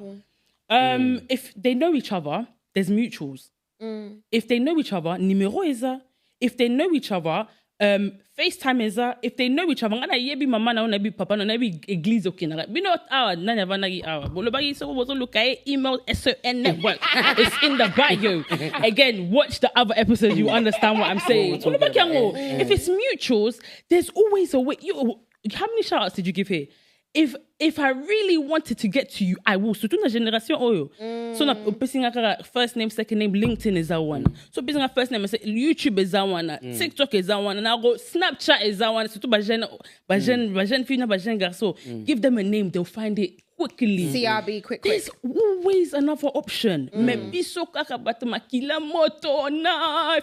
If they know each other, there's mutuals. If they know each other, numero eza. If they know each other, FaceTime eza. If they know each other, ngana yebi mama na yebi papa na yebi église okina. We know our nanya vanagi our. Bolobagi so was look at email S.O.N network. It's in the bio. Again, watch the other episodes. You understand what I'm saying. If it's mutuals, there's always a way. How many shout outs did you give here? If I really wanted to get to you, I will. So, na generation oyo. So, na first name, second name, LinkedIn is that one. So, first name, YouTube is that one. TikTok is that one. And I'll go Snapchat is that one. So, bajen fina, bajen garso. Give them a name, they'll find it quickly. CRB, quick. There's always another option. Maybe so kakabata makila moto na.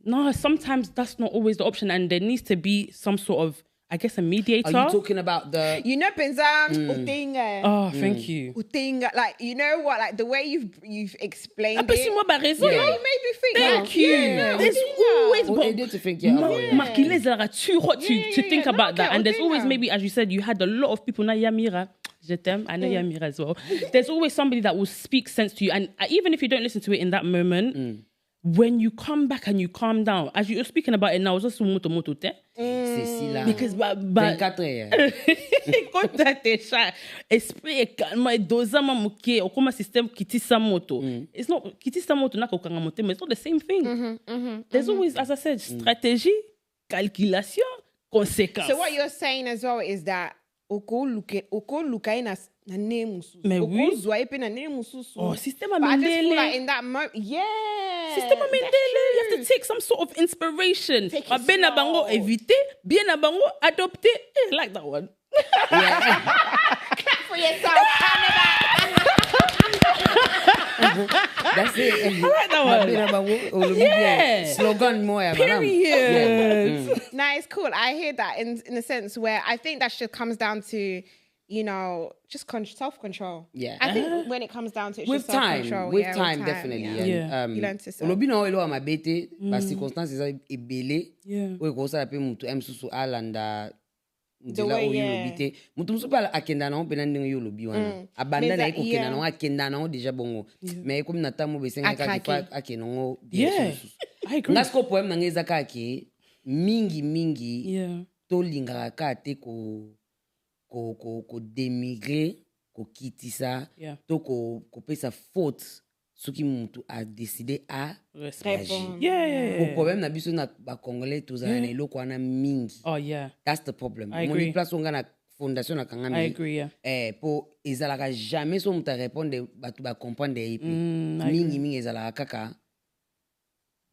No, sometimes that's not always the option, and there needs to be some sort of, I guess, a mediator. Are you talking about the... You know, Benza, utinga. Oh, thank you. Utinga, like, you know what, like, the way you've explained it. You made me think. Thank you. Yeah, there's always... to think, to think about that. And there's always, maybe, as you said, you had a lot of people, na Yamira, je t'aime, I know Yamira as well. There's always somebody that will speak sense to you. And even if you don't listen to it in that moment... When you come back and you calm down, as you're speaking about it now, it's just moto te. Because 24 heures. Quand t'es chat, esprit calme, dosama muke, ou comme système kitisa moto. It's not kitisa moto na kokanga moto, but it's not the same thing. There's always, as I said, strategy, calculation, conséquence. So what you're saying as well is that oko lukai na name mususu. Mais oui. Oh, système but I just feel like in that moment, système Mendele, you have to take some sort of inspiration. Bien à bango éviter, bien à bango adopter. I like that one. Clap for yourself, Canada. That's it. I like that one. Yeah. Slogan more. Period. No, it's cool. I hear that in a sense where I think that just comes down to, you know, just self-control. Yeah. I think when it comes down to it's with just time, self-control. with time, definitely. Yeah. You learn to Olobi na elo amabete, ba circonstances ebele. Yeah. We go sa pe mutu emsusu alanda. The way, yeah. Mutu musu pala akenda na on pena ndenge yo lobi wana. Abanda na iko kenda na akenda na on deja bongo. Mais comme na tamu besenga ka difa akenongo. Yeah. I agree. Ngasko poem na ngeza ka ke mingi. Yeah. To lingaka ka te ko démigrer, ko kitisa, to ko pesa faute. Ce qui mutu a décidé à répondre. Yeah. Au problème na biso na ba congolais tous na eloko wana mingi. Oh yeah. That's the problem. I agree. Mon place on na fondation na kangami. I agree. Yeah. Pour ésalaka jamais so muta répondre batu ba comprendre ipi. Mingi ésalaka kaka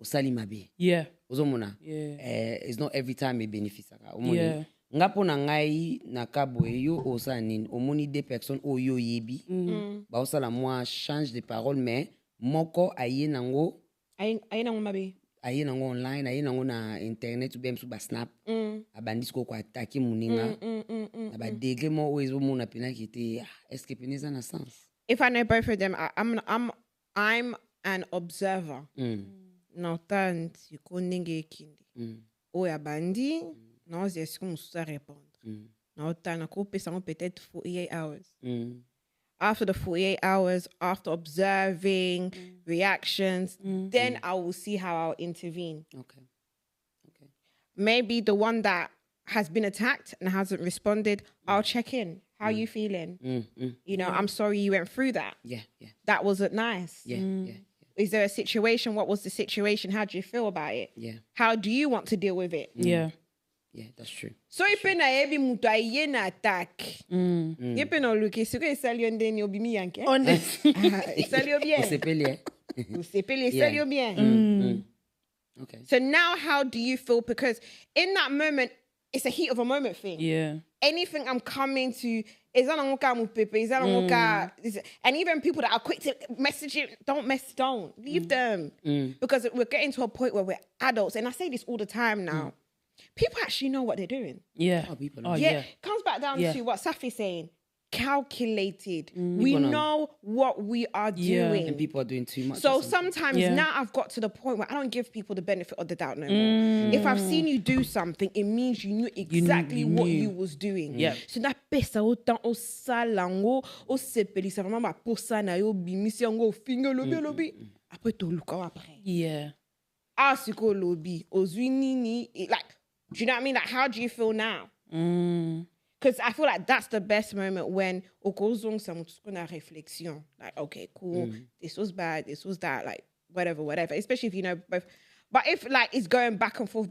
osali mabe. Yeah. Ozomona. Yeah. It's not every time e bénéficiera. Yeah. Ngapo na ngai na kabo yo osanin omoni deux personnes oyo yebi. Ba osala moi change de parole mais moko aye nango mabe. Aye nango online, aye nango na internet ou bien sur ba snap. Abandis ko attaquer muninga. Ba degré mo oezo mona pena ki te est-ce que peneza na sens? If I know both of them, I'm an observer. No tant you koninge kindi. Oya bandi non c'est comme ça répondre. No tant na ko pesa peut-être 48 hours. After the 48 hours, after observing reactions, then I will see how I'll intervene. Okay. Maybe the one that has been attacked and hasn't responded, I'll check in. How are you feeling? You know, I'm sorry you went through that. Yeah. That wasn't nice. Yeah. Is there a situation? What was the situation? How do you feel about it? Yeah. How do you want to deal with it? Yeah. Yeah, that's true. So if na ebi mutu aye na attack, yepe no look isuke isalio ndeni obimi yanke. Honestly, isalio bien. Usepele isalio bien. Okay. So now, how do you feel? Because in that moment, it's a heat of a moment thing. Yeah. Anything I'm coming to is and even people that are quick to message it, don't leave them because we're getting to a point where we're adults, and I say this all the time now. People actually know what they're doing. Yeah. Oh, people know. Yeah. Comes back down to what Safi's saying. calculated. We know what we are doing. And people are doing too much. So sometimes now I've got to the point where I don't give people the benefit of the doubt no more. If I've seen you do something, it means you knew exactly what you was doing. So that pesa autant au salango au sepeli ça vraiment ma posa na yo bimisi ngo finger lobby après to look après. Yeah. Asiko lobby ozwini like do you know what I mean? Like how do you feel now? Because I feel like that's the best moment when okozong samutskuna reflexion. Like, okay, cool. This was bad. This was that. Like, whatever. Especially if you know both. But if like it's going back and forth,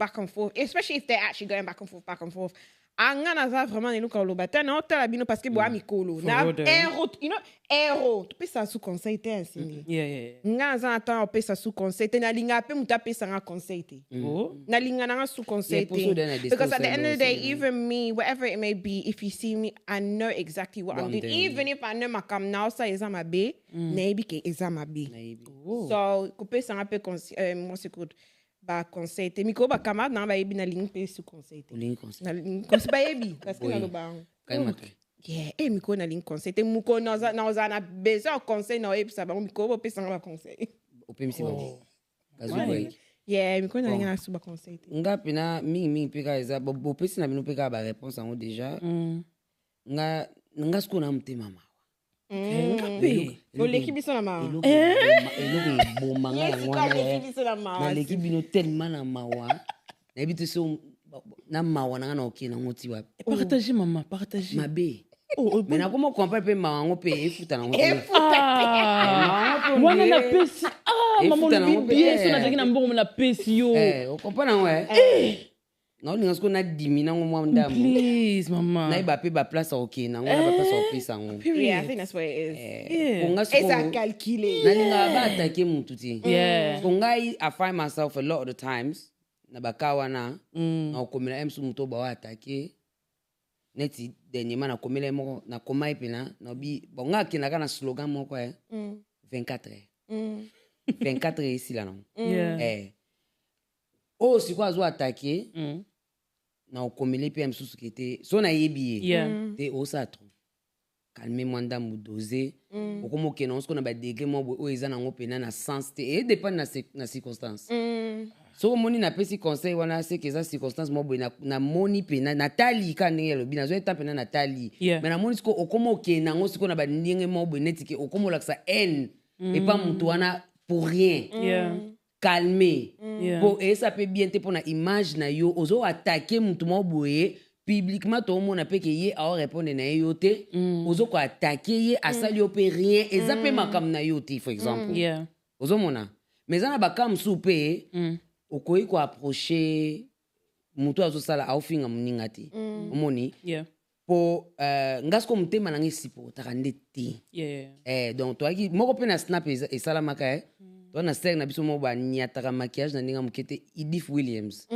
especially if they're actually going back and forth. Angana za vraiment ni luka lo bata na hotela bino parce que bo amikolo. Na ero, you know, ero. Tu peux ça sous conseil te Syndie. Yeah. Nga za ata o pesa sous conseil te na linga pe muta pesa nga conseil te. Na linga na sous conseil te. Because at the end of the day, even me, whatever it may be, if you see me, I know exactly what I'm doing. Even if I know makam now sa ezama be, maybe ke ezama be. So, ko pesa nga pe conseil, moi c'est good. Ba conseil te miko ba camarade na ba yebi na ligne pe sous conseil te na ligne conseil ba yebi parce que na lo ba miko na ligne conseil te miko na za besoin conseil na yebi sa ba miko ba pesa ba conseil opemisi ba miko na ligne na sous ba conseil te nga pena mingi pe ka eza bo pesi na bino pe ka ba réponse en déjà nga sko na mtema mama l'équipe biso na mawa na l'équipe bino tellement na mawa na ebite so na mawa na ngana na ngoti wapi partager maman partager mabe mais na comment comprendre pe mawa ngo pe efuta na ngo wana na pesi maman bien so na zaki na mbongo na pesi yo o comprendre ouais na olinga sko na dimina ngo mwa ndambo please mama na iba pe ba place okay na ngo na ba place opesa ngo yeah I think that's what it is it's a calculé na linga ba attaquer mutu ti yeah I find myself a lot of the times na bakawa na okomela emsu muto ba attaquer neti dernièrement na komela mo na komai pena na bi bonga kina kana slogan moko 24 heures 24 heures ici là non si quoi zo attaquer na okomele pe msusu kete so na yebi te osatro calmer mwanda mudoze okomo ke na onsko na ba degré mo o eza na ngopena na sens te et dépend na circonstance so moni na pesi conseil wana c'est que ça circonstance mo na moni pena na tali ka ndenge lobi na zo eta pena na tali mais na moni sko okomo ke na ngo siko na ba ndenge mo netike okomo la sa haine et pas mutu wana pour rien calmer pour et ça peut bien te pour na image na yo ozo attaquer mutu mo boye publiquement to mo na pe ke ye a répondre na yo te ozo ko attaquer ye asali yo pe rien et ça peut makam na yo te for exemple ozo mona mais ça na bakam soupe okoyi ko approcher mutu azo sala au finga muninga te omoni po ngasko mutema na ngesipo takande te donc to aki moko pe na snap e sala maka to na seng na biso mo ba niataka maquillage na ninga mukete Edith Williams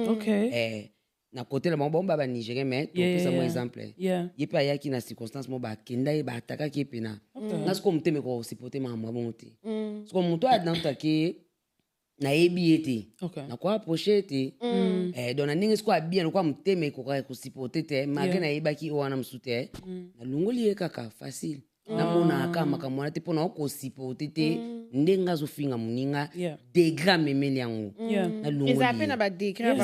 na côté la mo ba Nigérien mais to pesa mo exemple ye pa yaki na circonstance mo ba kenda e ba ataka ki pena ngasko muteme ko sipote ma mo monte so mutu a dans take na yebi ete na kwa approcher ete donc na ninga sko bien kwa muteme ko ka sipote te malgré na yebaki wana msute na lungoli e kaka facile na mona aka makamwana te pona ko sipote te ndenga zo finga muninga degra memeli yango na lungoli is that about degra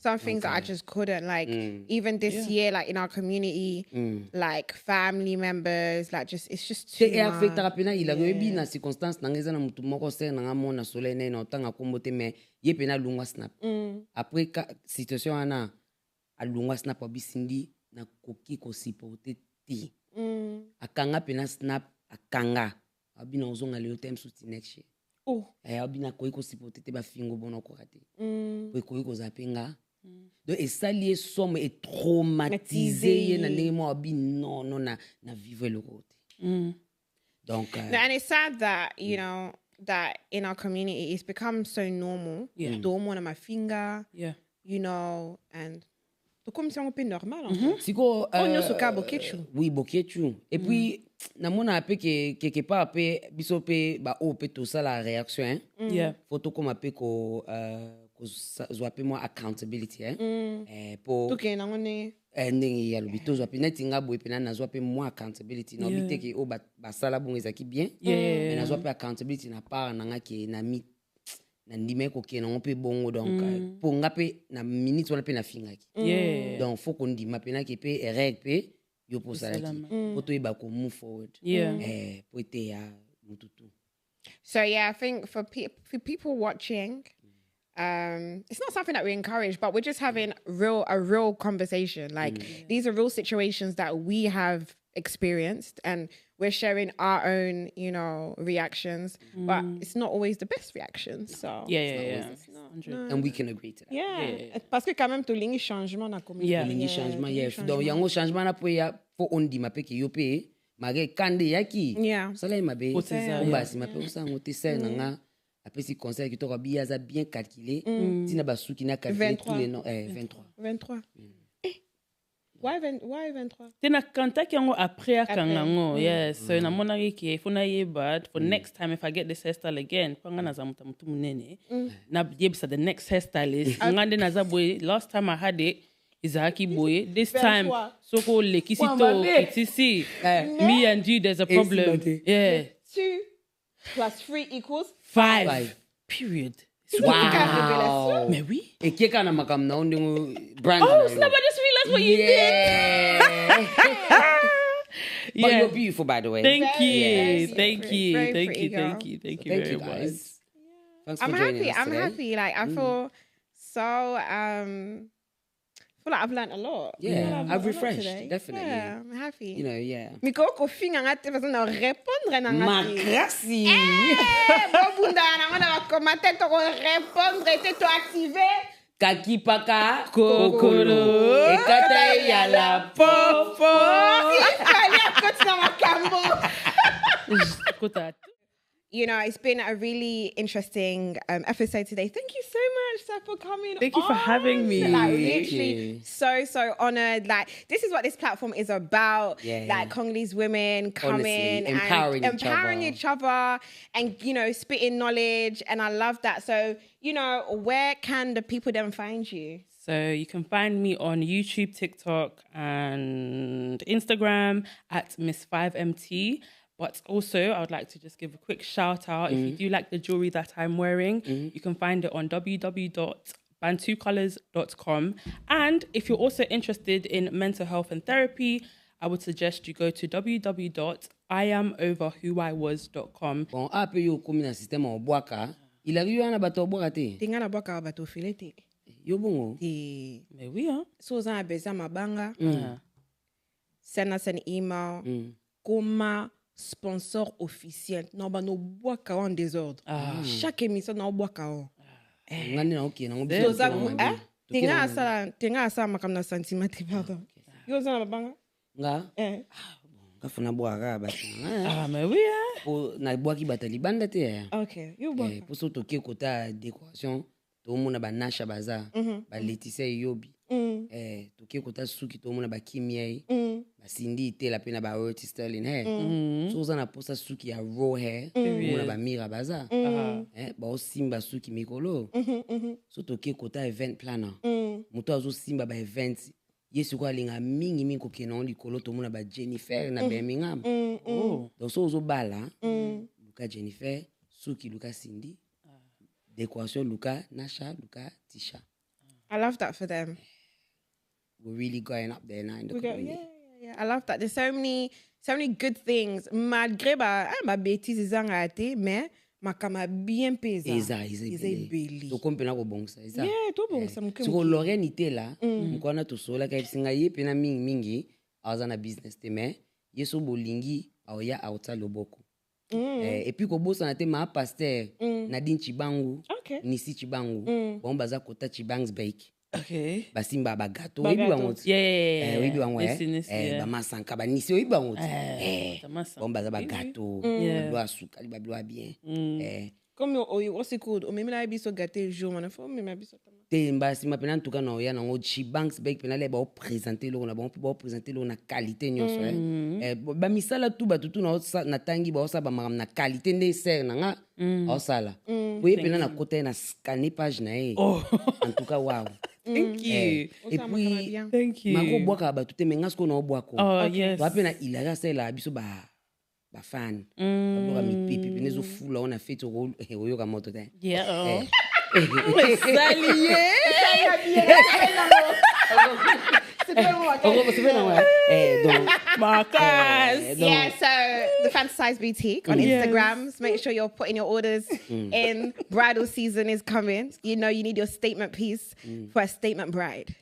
some things that I just couldn't like even this year like in our community like family members like just it's just too much affect rapena il a rebi na circonstance na ngeza na mutu moko ser na mona solene na otanga kombote mais ye pena lungwa snap après situation ana alungwa snap obisindi na koki ko sipote ti akanga pena snap akanga abina ozonga leo time suti next year abina ko sipote te ba fingo bono ko raté ko zapenga donc et ça lié somme et traumatisé na ndenge mo abi non na vivre le côté donc and it's sad that you know that in our community it's become so normal don't want my finger you know and comme si on peut normal en fait siko on se ka bokechu oui bokechu et puis na mona pe quelque part pe biso pe ba o pe tout ça la réaction photo comme pe ko kozwape moi accountability pour Tuke na ngone. ndenge ya lobi tozwape neti nga boye pena nazwape moi accountability na obi teke o basala bongo ezaki bien mais nazwape accountability na part na nga ke na mi na ndime koke na mpe bongo donc pour nga pe na minute wana pe na fingaki donc faut qu'on ndima pe na ke pe reg pe yo posalaki pour to iba ko move forward pour ete ya mututu. So yeah, I think for people watching, it's not something that we encourage, but we're just having a real conversation. Like these are real situations that we have experienced, and we're sharing our own, reactions. But it's not always the best reactions. So It's and we can agree to that. Yeah. Parce que quand même to lingi changement na community. Lingi changement, donc yango changement na po ya fo ondi mapeke yo pe mage kande yaki. Sala mabe. Ombasi mape usango te sel nga. Après si conseil qui t'aura bien calculé, tina basu qui n'a calculé tous les noms 23. Why 23? Tena kanta ki yango après akangango. Yes. So na mona ki funa ye bad for next time if I get this hairstyle again, panga na zamuta mutu munene. Na yebisa the next hairstylist. Ngande na zaboy last time I had it Izaki boy. This time soko lekisito kitisi. Me and you there's a problem. 2 + 3 = 5. Period. Wow. Mais oui. Et qui est quand même comme non brand. Oh, snap! I just realized what you did. But you're beautiful, by the way. Thank you. Thank you Very much. Thanks for I'm joining happy. us I'm today. happy. Like I feel so. I feel like I've learned a lot. Yeah, I've refreshed. Definitely. Yeah, I'm happy. Yeah. Ko finga ngate façon na répondre na ngati. Merci. Bobunda na ngona ba commenter to répondre et to activer. Kaki paka kokolo. Ekata ya la popo. Il fallait continuer ma cambo. It's been a really interesting episode today. Thank you so much, Seth, for coming. Thank you for having me. Like, literally, so honored. Like, this is what this platform is about. Like, Congolese women coming honestly, empowering each other and, spitting knowledge. And I love that. So, where can the people then find you? So you can find me on YouTube, TikTok, and Instagram at Miss5MT. But also, I would like to just give a quick shout out. If you do like the jewelry that I'm wearing, you can find it on www.bantucolors.com. And if you're also interested in mental health and therapy, I would suggest you go to www.iamoverwhoiwas.com. Bon, après yo komi na système en boaka, il a vu un bateau boaka te. Tinga na boaka bateau filete. Yo bongo. Mais oui, hein. So za beza mabanga. Send us an email. Koma sponsor officiel. Non, no boaka en désordre. Chaque émission na boaka on. Ngani na okay na ngobi. Tinga asa makam na centimètre pardon. Yo za mabanga. Nga? Kafuna boaka basi. Mais oui, hein. Po na boaki batali banda te. Okay, yo boaka. Pour so toke kota décoration, to mona ba nasha baza, ba Laetitia yobi. Toke kota suki to mona ba kimia. Ba Syndie te la pena ba Roti Sterling hair. So za na posa suki ya raw hair, mona ba mira baza. Ba o simba suki mikolo. So toke kota event planner. Muto azo simba ba event. Yesu kwa linga mingi kokena on likolo to mona ba Jennifer na Birmingham. Donc so ozo bala, Luka Jennifer, suki Luka Syndie. Décoration Luka Nasha, Luka Tisha. I love that for them. We're really going up there now in the community. Yeah. I love that. There's so many good things. Malgré ma bêtise zanga ate, mais ma kama bien pesa. Isa belly. To kompena ko bongsa. Isa. Yeah, to bongsa mke. So Lorraine ite la, mkwana to sola ka singa ye pena mingi azana business te mais yeso bolingi awya outa loboko. Et puis ko bosa na te ma pasteur Nadine Chibangu, Nisi Chibangu, bon baza kota Chibangs bake. Okay. Basimba ba gâteau, oui bangot. Yeah. Oui bangot. Ba masanka ba nisi oui bangot. Bon baza ba gâteau. Lo suka, ba bien. Comme aussi cool, o même la biso gâté jour, on a fait même biso. temba sima pena ntuka na oya nango chibanks bek pena le ba présenter lo na ba présenter lo na qualité nyonso ba misala tu ba tutu na tangi ba sa ba makam na qualité nde ser nanga osala oui pena na côté na scanner page na en tout cas wow. Thank you. Et puis Thank you. mako boka ba tutu menga sko na boako Oh yes. ba pena ilaka sela biso ba fan ba mi pipi pena zo fula on a fait oyo ka moto te Yeah. Yeah, so the Fantasize Boutique on Instagrams. Make sure you're putting your orders in. Bridal season is coming. You know you need your statement piece for a statement bride.